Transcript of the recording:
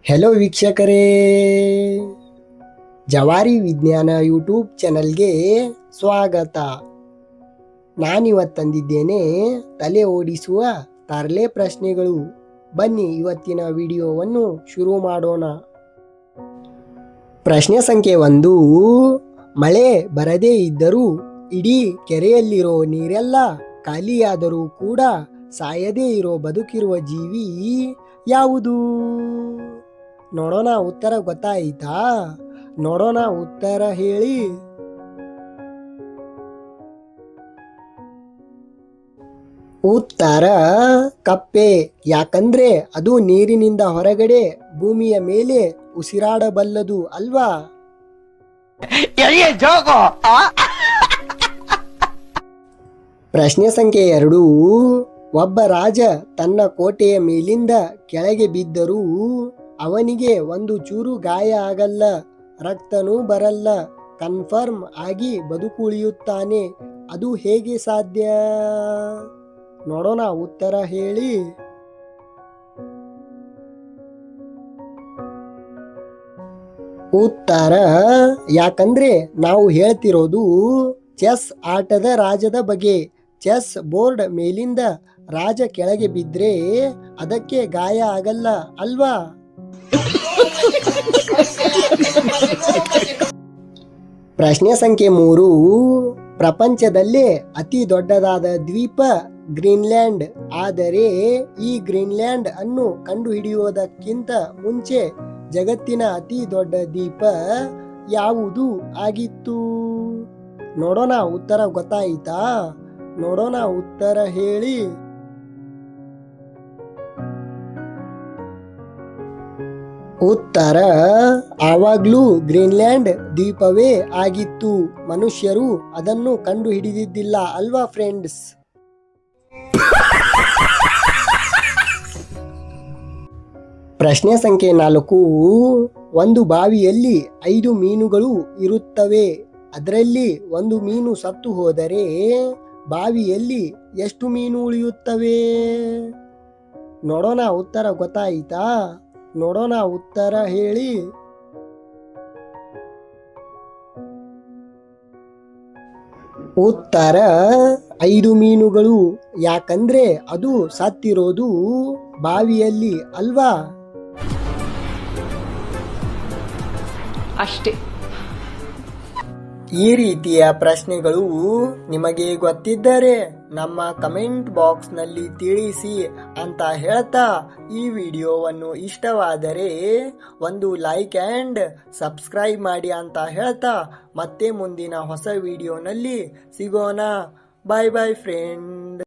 Hello ವೀಕ್ಷಕರೇ, ಜವಾರಿ ವಿಜ್ಞಾನ ಯೂಟ್ಯೂಬ್ ಚಾನಲ್ಗೆ ಸ್ವಾಗತ. ನಾನಿವತ್ತು ತಂದಿದ್ದೇನೆ ತಲೆ ಓಡಿಸುವ ತರಲೆ ಪ್ರಶ್ನೆಗಳು. ಬನ್ನಿ ಇವತ್ತಿನ ವಿಡಿಯೋವನ್ನು ಶುರು ಮಾಡೋಣ. ಪ್ರಶ್ನೆ ಸಂಖ್ಯೆ 1. ಮಳೆ ಬರದೇ ಇದ್ದರೂ ಇಡೀ ಕೆರೆಯಲ್ಲಿರೋ ನೀರೆಲ್ಲ ಖಾಲಿಯಾದರೂ ಕೂಡ ಸಾಯದೇ ಇರೋ ಬದುಕಿರುವ ಜೀವಿ ಯಾವುದು? ನೋಡೋಣ ಉತ್ತರ ಗೊತ್ತಾಯಿತಾ? ನೋಡೋಣ ಉತ್ತರ ಹೇಳಿ. ಉತ್ತರ ಕಪ್ಪೆ. ಯಾಕಂದ್ರೆ ಅದು ನೀರಿನಿಂದ ಹೊರಗಡೆ ಭೂಮಿಯ ಮೇಲೆ ಉಸಿರಾಡಬಲ್ಲದು ಅಲ್ವಾ? ಪ್ರಶ್ನೆ ಸಂಖ್ಯೆ 2. ಒಬ್ಬ ರಾಜ ತನ್ನ ಕೋಟೆಯ ಮೇಲಿಂದ ಕೆಳಗೆ ಬಿದ್ದರೂ ಅವನಿಗೆ ಒಂದು ಚೂರು ಗಾಯ ಆಗಲ್ಲ, ರಕ್ತನೂ ಬರಲ್ಲ, ಕನ್ಫರ್ಮ್ ಆಗಿ ಬದುಕುಳಿಯುತ್ತಾನೆ. ಅದು ಹೇಗೆ ಸಾಧ್ಯ? ನೋಡೋಣ ಉತ್ತರ ಹೇಳಿ. ಉತ್ತರ ಯಾಕಂದ್ರೆ ನಾವು ಹೇಳ್ತಿರೋದು ಚೆಸ್ ಆಟದ ರಾಜದ ಬಗ್ಗೆ. ಚೆಸ್ ಬೋರ್ಡ್ ಮೇಲಿಂದ ರಾಜ ಕೆಳಗೆ ಬಿದ್ರೆ ಅದಕ್ಕೆ ಗಾಯ ಆಗಲ್ಲ ಅಲ್ವಾ? ಪ್ರಶ್ನೆ ಸಂಖ್ಯೆ 3. ಪ್ರಪಂಚದಲ್ಲೇ ಅತಿ ದೊಡ್ಡದಾದ ದ್ವೀಪ ಗ್ರೀನ್ಲ್ಯಾಂಡ್. ಆದರೆ ಈ ಗ್ರೀನ್ಲ್ಯಾಂಡ್ ಅನ್ನು ಕಂಡುಹಿಡಿಯುವುದಕ್ಕಿಂತ ಮುಂಚೆ ಜಗತ್ತಿನ ಅತಿ ದೊಡ್ಡ ದ್ವೀಪ ಯಾವುದು ಆಗಿತ್ತು? ನೋಡೋಣ ಉತ್ತರ ಗೊತ್ತಾಯಿತಾ? ನೋಡೋಣ ಉತ್ತರ ಹೇಳಿ. ಉತ್ತರ ಆವಾಗ್ಲೂ ಗ್ರೀನ್ಲ್ಯಾಂಡ್ ದ್ವೀಪವೇ ಆಗಿತ್ತು. ಮನುಷ್ಯರು ಅದನ್ನು ಕಂಡು ಹಿಡಿದಿದ್ದಿಲ್ಲ ಅಲ್ವಾ ಫ್ರೆಂಡ್ಸ್? ಪ್ರಶ್ನೆ ಸಂಖ್ಯೆ 4. ಒಂದು ಬಾವಿಯಲ್ಲಿ 5 ಮೀನುಗಳು ಇರುತ್ತವೆ. ಅದರಲ್ಲಿ ಒಂದು ಮೀನು ಸತ್ತು ಹೋದರೆ ಬಾವಿಯಲ್ಲಿ ಎಷ್ಟು ಮೀನು ಉಳಿಯುತ್ತವೆ? ನೋಡೋಣ ಉತ್ತರ ಗೊತ್ತಾಯಿತಾ? ನೋಡೋಣ ಉತ್ತರ ಹೇಳಿ. ಉತ್ತರ 5 ಮೀನುಗಳು. ಯಾಕಂದ್ರೆ ಅದು ಸತ್ತಿರೋದು ಬಾವಿಯಲ್ಲಿ ಅಲ್ವಾ? ಅಷ್ಟೇ. ಈ ರೀತಿಯ ಪ್ರಶ್ನೆಗಳು ನಿಮಗೆ ಗೊತ್ತಿದ್ದರೆ ನಮ್ಮ ಕಮೆಂಟ್ ಬಾಕ್ಸ್ ನಲ್ಲಿ ತಿಳಿಸಿ ಅಂತ ಹೇಳ್ತಾ, ಈ ವಿಡಿಯೋವನ್ನು ಇಷ್ಟವಾದರೆ ಒಂದು ಲೈಕ್ ಅಂಡ್ ಸಬ್ಸ್ಕ್ರೈಬ್ ಮಾಡಿ ಅಂತ ಹೇಳ್ತಾ, ಮತ್ತೆ ಮುಂದಿನ ಹೊಸ ವಿಡಿಯೋನಲ್ಲಿ ಸಿಗೋಣ. ಬಾಯ್ ಬಾಯ್ ಫ್ರೆಂಡ್.